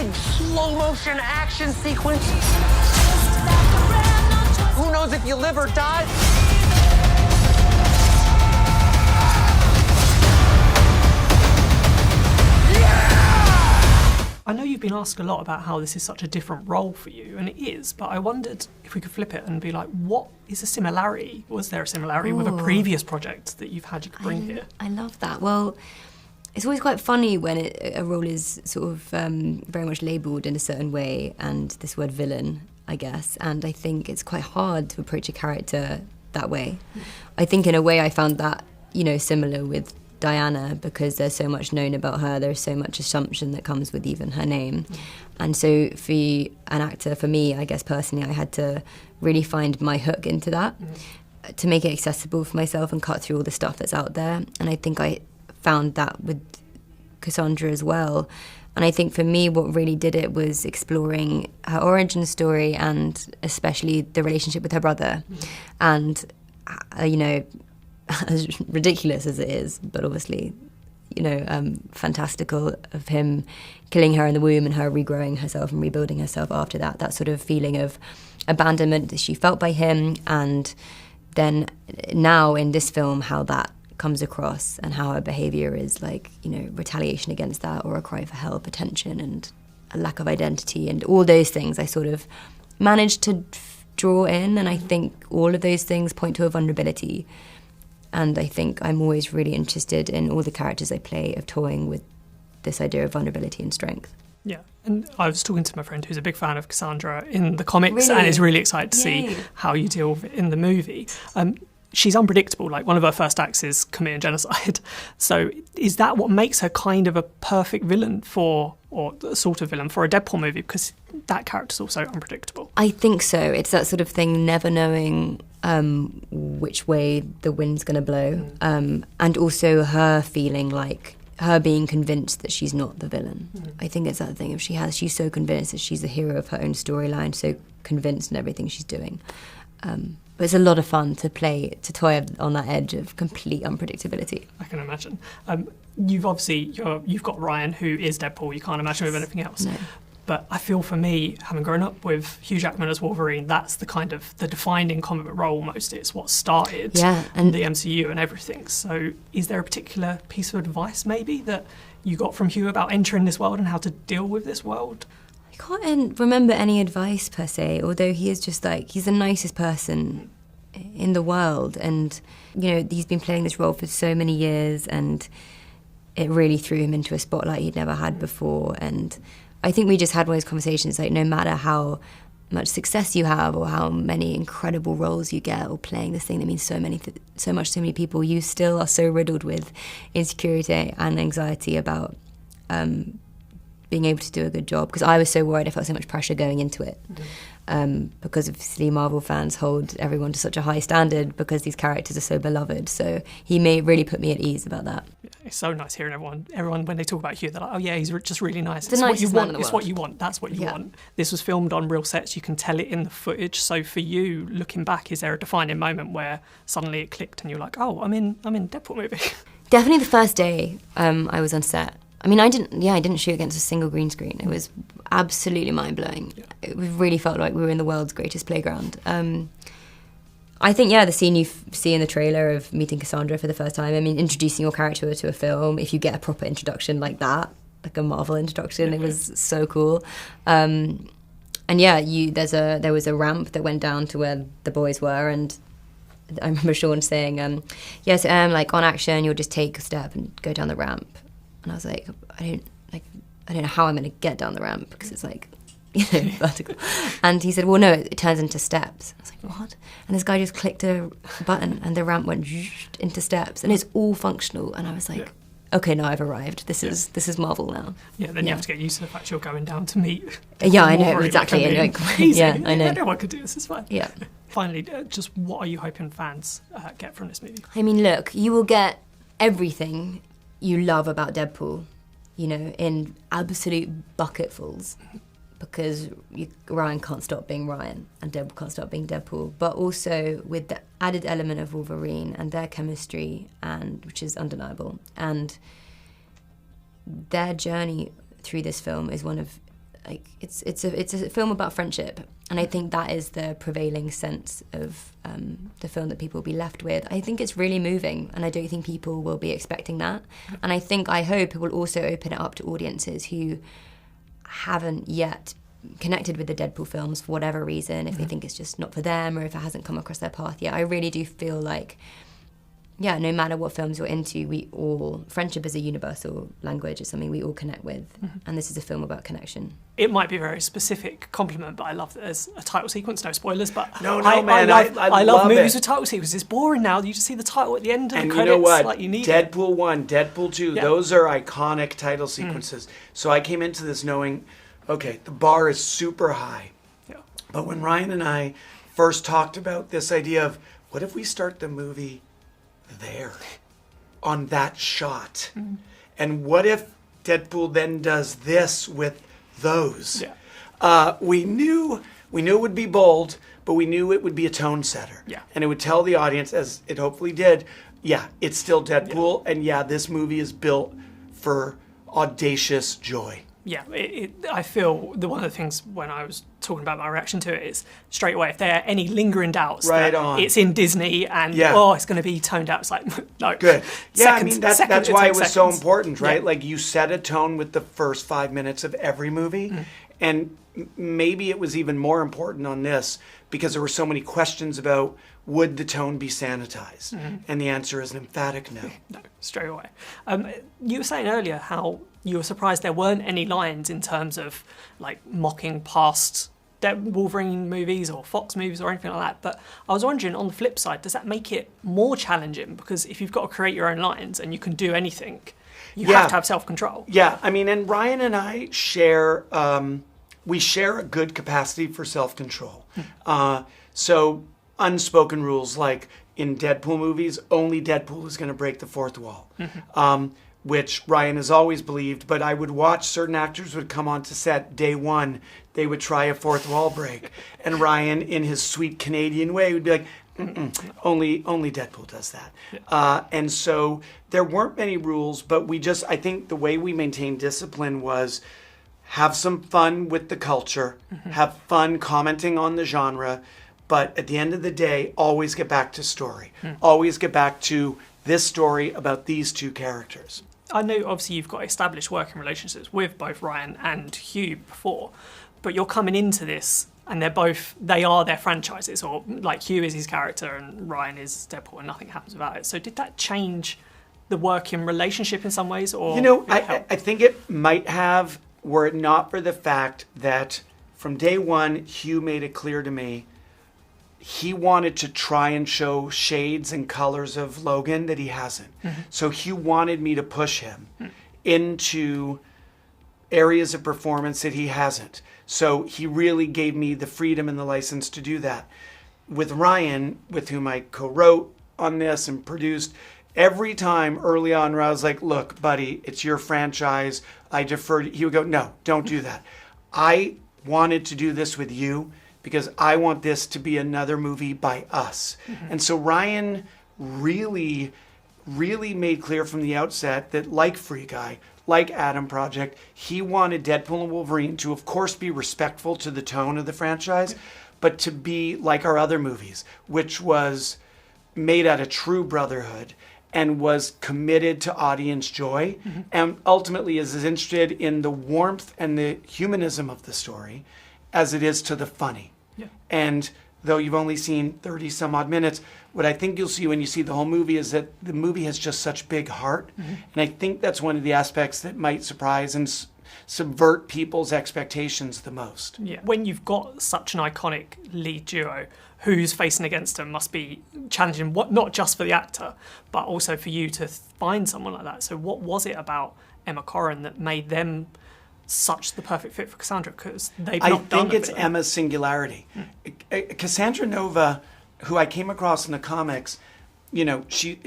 big slow motion action sequence. Who knows if you live or die? I know you've been asked a lot about how this is such a different role for you, and it is, but I wondered if we could flip it and be like, what is a similarity? Was there a similarity with a previous project that you've had you could bring here? I love that. Well, it's always quite funny when a role is sort of very much labelled in a certain way, and this word villain, I guess, and I think it's quite hard to approach a character that way. I think in a way I found that, similar with Diana, because there's so much known about her, there's so much assumption that comes with even her name. And so for an actor, for me, I guess personally, I had to really find my hook into that to make it accessible for myself and cut through all the stuff that's out there. And I think I found that with Cassandra as well. And I think for me, what really did it was exploring her origin story and especially the relationship with her brother. And, as ridiculous as it is, but obviously, fantastical of him killing her in the womb and her regrowing herself and rebuilding herself after that. That sort of feeling of abandonment that she felt by him, and then now in this film, how that comes across and how her behaviour is like, retaliation against that, or a cry for help, attention, and a lack of identity, and all those things I sort of managed to draw in, and I think all of those things point to a vulnerability. And I think I'm always really interested in all the characters I play of toying with this idea of vulnerability and strength. Yeah, and I was talking to my friend who's a big fan of Cassandra in the comics, Really? and is really excited to Yay. see how you deal with it in the movie. She's unpredictable. Like, one of her first acts is committing genocide. So is that what makes her kind of a perfect villain or a sort of villain for a Deadpool movie? Because that character's also unpredictable. I think so. It's that sort of thing, never knowing which way the wind's going to blow. And also her feeling like, her being convinced that she's not the villain. I think it's that thing of she's so convinced that she's the hero of her own storyline, so convinced in everything she's doing. But it's a lot of fun to toy on that edge of complete unpredictability. I can imagine. You've got Ryan, who is Deadpool. You can't imagine with anything else. No. But I feel for me, having grown up with Hugh Jackman as Wolverine, that's the kind of the defining comic book role almost. It's what started and the MCU and everything. So is there a particular piece of advice maybe that you got from Hugh about entering this world and how to deal with this world? I can't remember any advice per se, although he is just he's the nicest person in the world. And, he's been playing this role for so many years, and it really threw him into a spotlight he'd never had before. And I think we just had one of those conversations, no matter how much success you have or how many incredible roles you get or playing this thing that means so much to many people, you still are so riddled with insecurity and anxiety about being able to do a good job. Because I was so worried, I felt so much pressure going into it. Because obviously Marvel fans hold everyone to such a high standard because these characters are so beloved. So he may really put me at ease about that. It's so nice hearing everyone when they talk about Hugh, they're like, oh yeah, he's just really nice. It's what you want. It's what you want. That's what you want. This was filmed on real sets. You can tell it in the footage. So for you, looking back, is there a defining moment where suddenly it clicked and you're like, oh, I'm in a Deadpool movie? Definitely the first day I was on set. I mean, I didn't shoot against a single green screen. It was absolutely mind-blowing. Yeah. It really felt like we were in the world's greatest playground. I think, the scene you see in the trailer of meeting Cassandra for the first time, I mean, introducing your character to a film, if you get a proper introduction like that, like a Marvel introduction, it was so cool. And there was a ramp that went down to where the boys were, and I remember Shawn saying, on action, you'll just take a step and go down the ramp. And I was like, I don't know how I'm going to get down the ramp because it's vertical. And he said, well, no, it turns into steps. I was like, what? And this guy just clicked a button and the ramp went into steps, and it's all functional. And I was like, okay, now I've arrived. This is Marvel now. Yeah, then you have to get used to the fact you're going down to meet. I know, exactly. Easy. I know. Everyone could do this, it's fine. Yeah. Finally, just what are you hoping fans get from this movie? I mean, look, you will get everything you love about Deadpool, in absolute bucketfuls, because Ryan can't stop being Ryan and Deadpool can't stop being Deadpool, but also with the added element of Wolverine and their chemistry, which is undeniable, and their journey through this film is one of like it's a film about friendship, and I think that is the prevailing sense of the film that people will be left with. I think it's really moving, and I don't think people will be expecting that. And I hope it will also open it up to audiences who haven't yet connected with the Deadpool films for whatever reason, if they think it's just not for them or if it hasn't come across their path yet. I really do feel like, yeah, no matter what films you're into, friendship is a universal language. It's something we all connect with. And this is a film about connection. It might be a very specific compliment, but I love that there's a title sequence. No spoilers, but No, man, I love love movies it. with title sequences. It's boring now. You just see the title at the end of And the you credits. know what? Like, you need it. Deadpool 1, Deadpool 2, Yeah. those are iconic title sequences. So I came into this knowing, okay, the bar is super high. Yeah. But when Ryan and I first talked about this idea of, what if we start the movie there, on that shot? And what if Deadpool then does this with those? Yeah. We knew it would be bold, but we knew it would be a tone setter. Yeah. And it would tell the audience, as it hopefully did, yeah, it's still Deadpool, and yeah, this movie is built for audacious joy. Yeah, I feel one of the things when I was talking about my reaction to it is straight away, if there are any lingering doubts Right that on. it's in Disney and, it's going to be toned out, it's like, no. Good. Yeah, Seconds, that's why it was so seconds. important, right? Yeah. Like, you set a tone with the first 5 minutes of every movie, and maybe it was even more important on this because there were so many questions about, would the tone be sanitized? And the answer is an emphatic no. No, straight away. You were saying earlier how you were surprised there weren't any lines in terms of like mocking past Wolverine movies or Fox movies or anything like that. But I was wondering, on the flip side, does that make it more challenging? Because if you've got to create your own lines and you can do anything, you have to have self-control. Yeah, I mean, and Ryan and I share, we share a good capacity for self-control. So unspoken rules, like in Deadpool movies, only Deadpool is going to break the fourth wall. Which Ryan has always believed, but I would watch certain actors would come onto set day one, they would try a fourth wall break. And Ryan, in his sweet Canadian way, would be like, only Deadpool does that. And so there weren't many rules, but I think the way we maintained discipline was have some fun with the culture, have fun commenting on the genre, but at the end of the day, always get back to story. Always get back to this story about these two characters. I know obviously you've got established working relationships with both Ryan and Hugh before, but you're coming into this and they are their franchises, or like Hugh is his character and Ryan is Deadpool and nothing happens about it. So did that change the working relationship in some ways? Or I think it might have, were it not for the fact that from day one, Hugh made it clear to me he wanted to try and show shades and colors of Logan that he hasn't. So Hugh wanted me to push him into areas of performance that he hasn't. So he really gave me the freedom and the license to do that. With Ryan, with whom I co-wrote on this and produced, every time early on where I was like, look, buddy, it's your franchise, I deferred, he would go, no, don't do that. I wanted to do this with you because I want this to be another movie by us. And so Ryan really, really made clear from the outset that, like Free Guy, like Adam Project, he wanted Deadpool and Wolverine to, of course, be respectful to the tone of the franchise, but to be like our other movies, which was made out of true brotherhood and was committed to audience joy, and ultimately is as interested in the warmth and the humanism of the story as it is to the funny. And though you've only seen 30 some odd minutes, what I think you'll see when you see the whole movie is that the movie has just such big heart. And I think that's one of the aspects that might surprise and subvert people's expectations the most. Yeah. When you've got such an iconic lead duo, who's facing against them must be challenging, not just for the actor, but also for you to find someone like that. So what was it about Emma Corrin that made them such the perfect fit for Cassandra? Because they've not done I think it's Emma's singularity. Cassandra Nova, who I came across in the comics,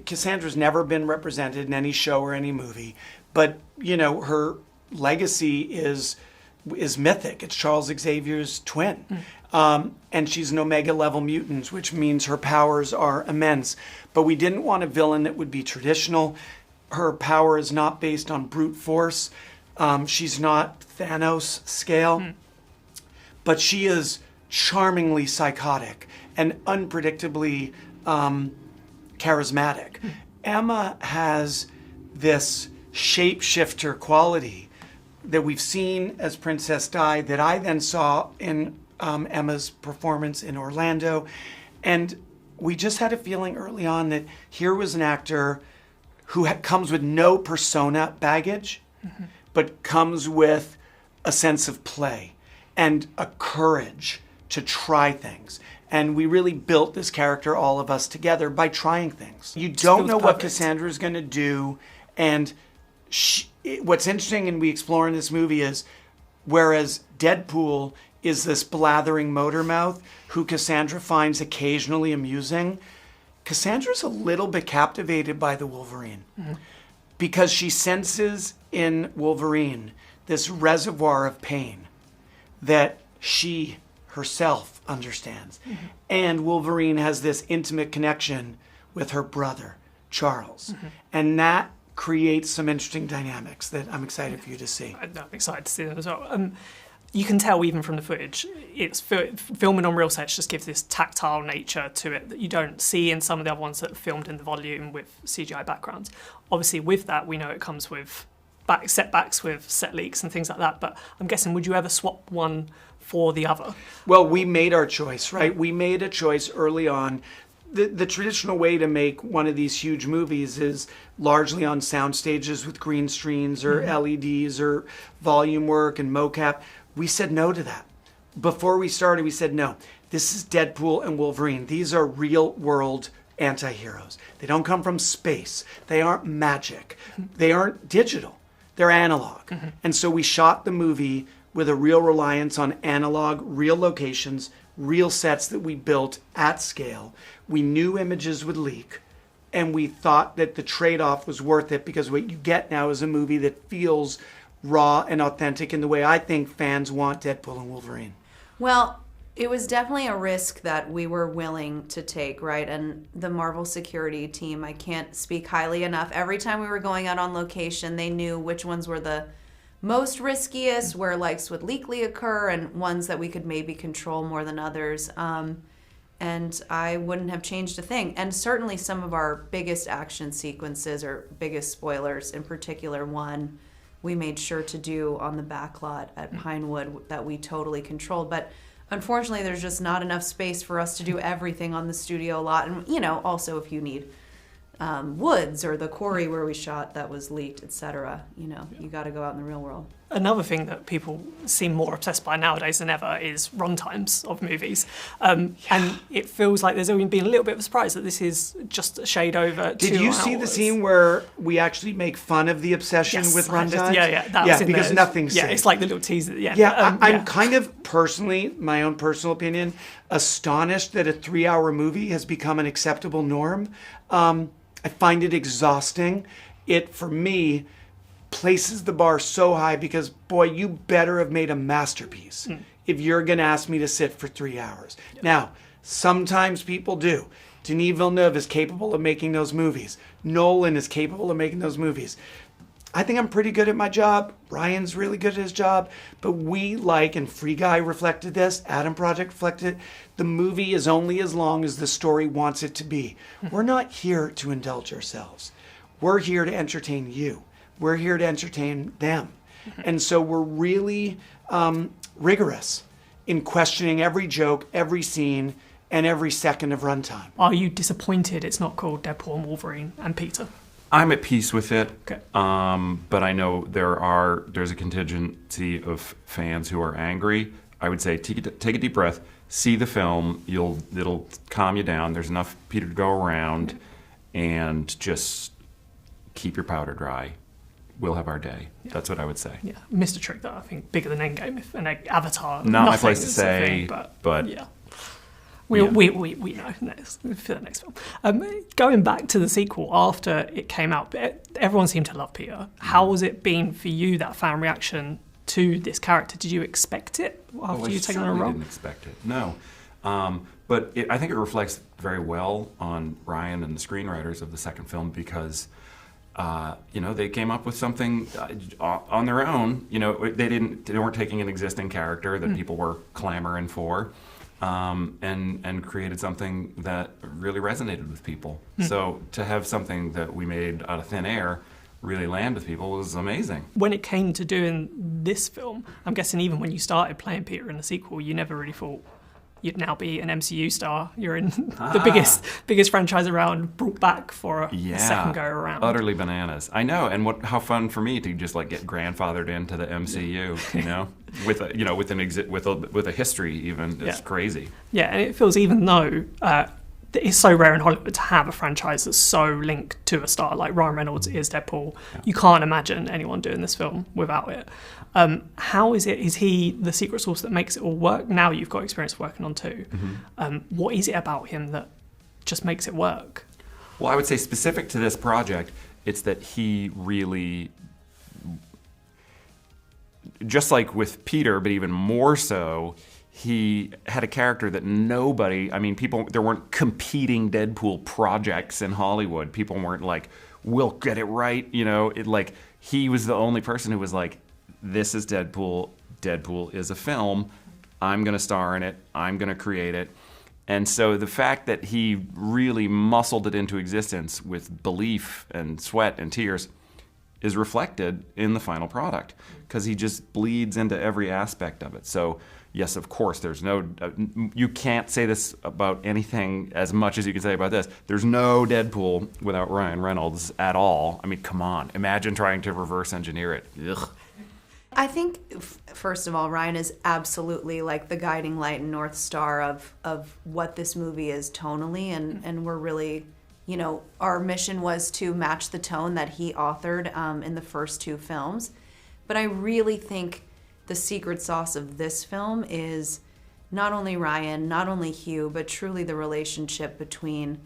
Cassandra's never been represented in any show or any movie, but her legacy is mythic. It's Charles Xavier's twin. And she's an Omega level mutant, which means her powers are immense. But we didn't want a villain that would be traditional. Her power is not based on brute force. She's not Thanos scale, but she is charmingly psychotic and unpredictably charismatic. Emma has this shapeshifter quality that we've seen as Princess Di that I then saw in Emma's performance in Orlando. And we just had a feeling early on that here was an actor who comes with no persona baggage, but comes with a sense of play and a courage to try things. And we really built this character, all of us together, by trying things. You don't know what Cassandra is going to do. And what's interesting and we explore in this movie is, whereas Deadpool is this blathering motor mouth who Cassandra finds occasionally amusing, Cassandra's a little bit captivated by the Wolverine because she senses in Wolverine this reservoir of pain that she herself understands. And Wolverine has this intimate connection with her brother, Charles. And that creates some interesting dynamics that I'm excited for you to see. I'm excited to see them as well. You can tell even from the footage, it's filming on real sets just gives this tactile nature to it that you don't see in some of the other ones that are filmed in the volume with CGI backgrounds. Obviously, with that, we know it comes with setbacks with set leaks and things like that. But I'm guessing, would you ever swap one for the other? Well, we made our choice, right? We made a choice early on. The traditional way to make one of these huge movies is largely on sound stages with green screens or LEDs or volume work and mocap. We said no to that. Before we started, we said no. This is Deadpool and Wolverine. These are real world anti-heroes. They don't come from space. They aren't magic. They aren't digital. They're analog. And so we shot the movie with a real reliance on analog, real locations, real sets that we built at scale. We knew images would leak, and we thought that the trade-off was worth it because what you get now is a movie that feels raw and authentic in the way I think fans want Deadpool and Wolverine. Well, it was definitely a risk that we were willing to take, right? And the Marvel security team, I can't speak highly enough. Every time we were going out on location, they knew which ones were the most riskiest, where likes would leakly occur, and ones that we could maybe control more than others. And I wouldn't have changed a thing. And certainly some of our biggest action sequences or biggest spoilers, in particular one we made sure to do on the back lot at Pinewood that we totally controlled. But unfortunately, there's just not enough space for us to do everything on the studio lot. And, you know, also if you need woods or the quarry where we shot that was leaked, etc., you know, you got to go out in the real world. Another thing that people seem more obsessed by nowadays than ever is runtimes of movies. And it feels like there's only been a little bit of a surprise that this is just a shade over 2 hours. Did you see the scene where we actually make fun of the obsession with runtimes? That was in because there. nothing's safe. It's like the little teaser. I'm kind of personally, my own personal opinion, astonished that a 3-hour movie has become an acceptable norm. I find it exhausting. It, for me, places the bar so high because, boy, you better have made a masterpiece if you're going to ask me to sit for 3 hours. Now, sometimes people do. Denis Villeneuve is capable of making those movies. Nolan is capable of making those movies. I think I'm pretty good at my job. Ryan's really good at his job. But we like, and Free Guy reflected this, Adam Project reflected it, the movie is only as long as the story wants it to be. We're not here to indulge ourselves. We're here to entertain you. We're here to entertain them. And so we're really rigorous in questioning every joke, every scene, and every second of runtime. Are you disappointed it's not called Deadpool and Wolverine and Peter? I'm at peace with it, Okay. But I know there's a contingency of fans who are angry. I would say take a deep breath, see the film. It'll calm you down. There's enough Peter to go around, and just keep your powder dry. We'll have our day. Yeah. That's what I would say. Yeah, missed a trick that I think bigger than Endgame and Avatar. Not my place to say, but yeah. We know for the next film. Going back to the sequel, after it came out, everyone seemed to love Peter. How was it been for you, that fan reaction to this character? Did you expect it after you taken on a role? I didn't expect it, no. But I think it reflects very well on Ryan and the screenwriters of the second film because they came up with something on their own. They weren't taking an existing character that people were clamoring for, and created something that really resonated with people. So to have something that we made out of thin air really land with people was amazing. When it came to doing this film, I'm guessing even when you started playing Peter in the sequel, you never really thought you'd now be an MCU star. You're in the biggest franchise around, brought back for a second go around. Utterly bananas. I know, and how fun for me to just like get grandfathered into the MCU, with a history even. It's crazy. Yeah, and it feels, even though it's so rare in Hollywood to have a franchise that's so linked to a star, like Ryan Reynolds is Deadpool. You can't imagine anyone doing this film without it. How is it? Is he the secret sauce that makes it all work? Now you've got experience working on two. What is it about him that just makes it work? Well, I would say specific to this project, it's that he really, just like with Peter, but even more so, he had a character that there weren't competing Deadpool projects in Hollywood. People weren't like, we'll get it right, he was the only person who was like, this is Deadpool. Deadpool is a film. I'm going to star in it. I'm going to create it. And so the fact that he really muscled it into existence with belief and sweat and tears is reflected in the final product, because he just bleeds into every aspect of it. So yes, of course, you can't say this about anything as much as you can say about this. There's no Deadpool without Ryan Reynolds at all. I mean, come on. Imagine trying to reverse engineer it. Ugh. I think, first of all, Ryan is absolutely like the guiding light and North Star of what this movie is tonally, and we're really, our mission was to match the tone that he authored in the first two films. But I really think the secret sauce of this film is not only Ryan, not only Hugh, but truly the relationship between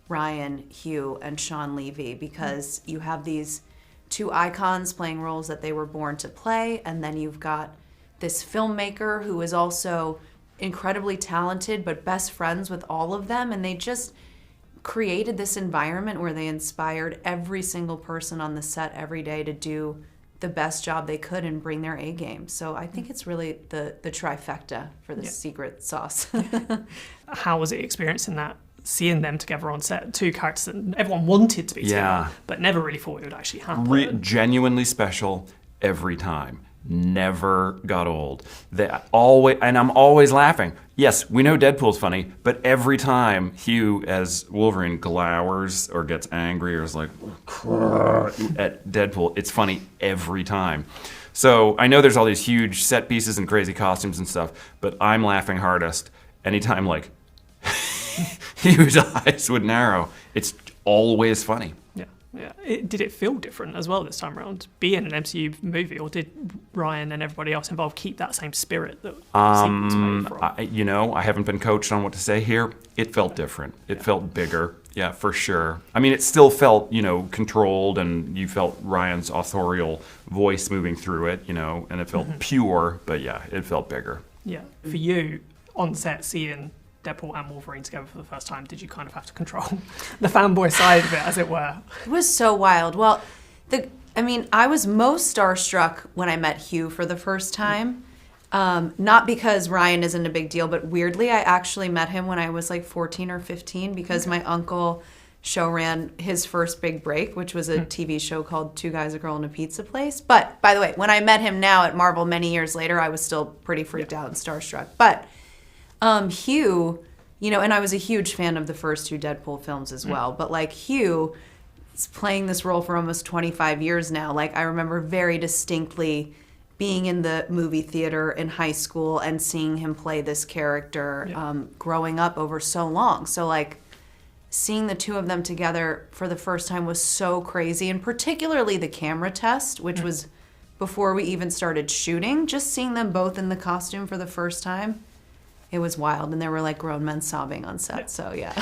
Ryan, Hugh, and Shawn Levy, because you have these two icons playing roles that they were born to play, and then you've got this filmmaker who is also incredibly talented but best friends with all of them, and they just created this environment where they inspired every single person on the set every day to do the best job they could and bring their A game. So I think it's really the trifecta for the secret sauce. How was it experiencing that, seeing them together on set, two characters that everyone wanted to be together, but never really thought it would actually happen? Genuinely special every time. Never got old. And I'm always laughing. Yes, we know Deadpool's funny, but every time Hugh as Wolverine glowers or gets angry or is like at Deadpool, it's funny every time. So I know there's all these huge set pieces and crazy costumes and stuff, but I'm laughing hardest anytime like Hugh's eyes would narrow. It's always funny. Yeah. Did it feel different as well this time around, being an MCU movie, or did Ryan and everybody else involved keep that same spirit that sequels made from? I haven't been coached on what to say here. It felt different. It felt bigger. Yeah, for sure. I mean, it still felt, controlled, and you felt Ryan's authorial voice moving through it, and it felt pure, but yeah, it felt bigger. Yeah. For you, on set, seeing Deadpool and Wolverine together for the first time, did you kind of have to control the fanboy side of it, as it were? It was so wild. Well, I was most starstruck when I met Hugh for the first time. Not because Ryan isn't a big deal, but weirdly, I actually met him when I was like 14 or 15 because my uncle show ran his first big break, which was a TV show called Two Guys, a Girl, and a Pizza Place. But, by the way, when I met him now at Marvel many years later, I was still pretty freaked out and starstruck. But Hugh, and I was a huge fan of the first two Deadpool films as well, but like Hugh is playing this role for almost 25 years now. Like I remember very distinctly being in the movie theater in high school and seeing him play this character growing up over so long. So like seeing the two of them together for the first time was so crazy, and particularly the camera test, which was before we even started shooting, just seeing them both in the costume for the first time. It was wild, and there were like grown men sobbing on set, so yeah.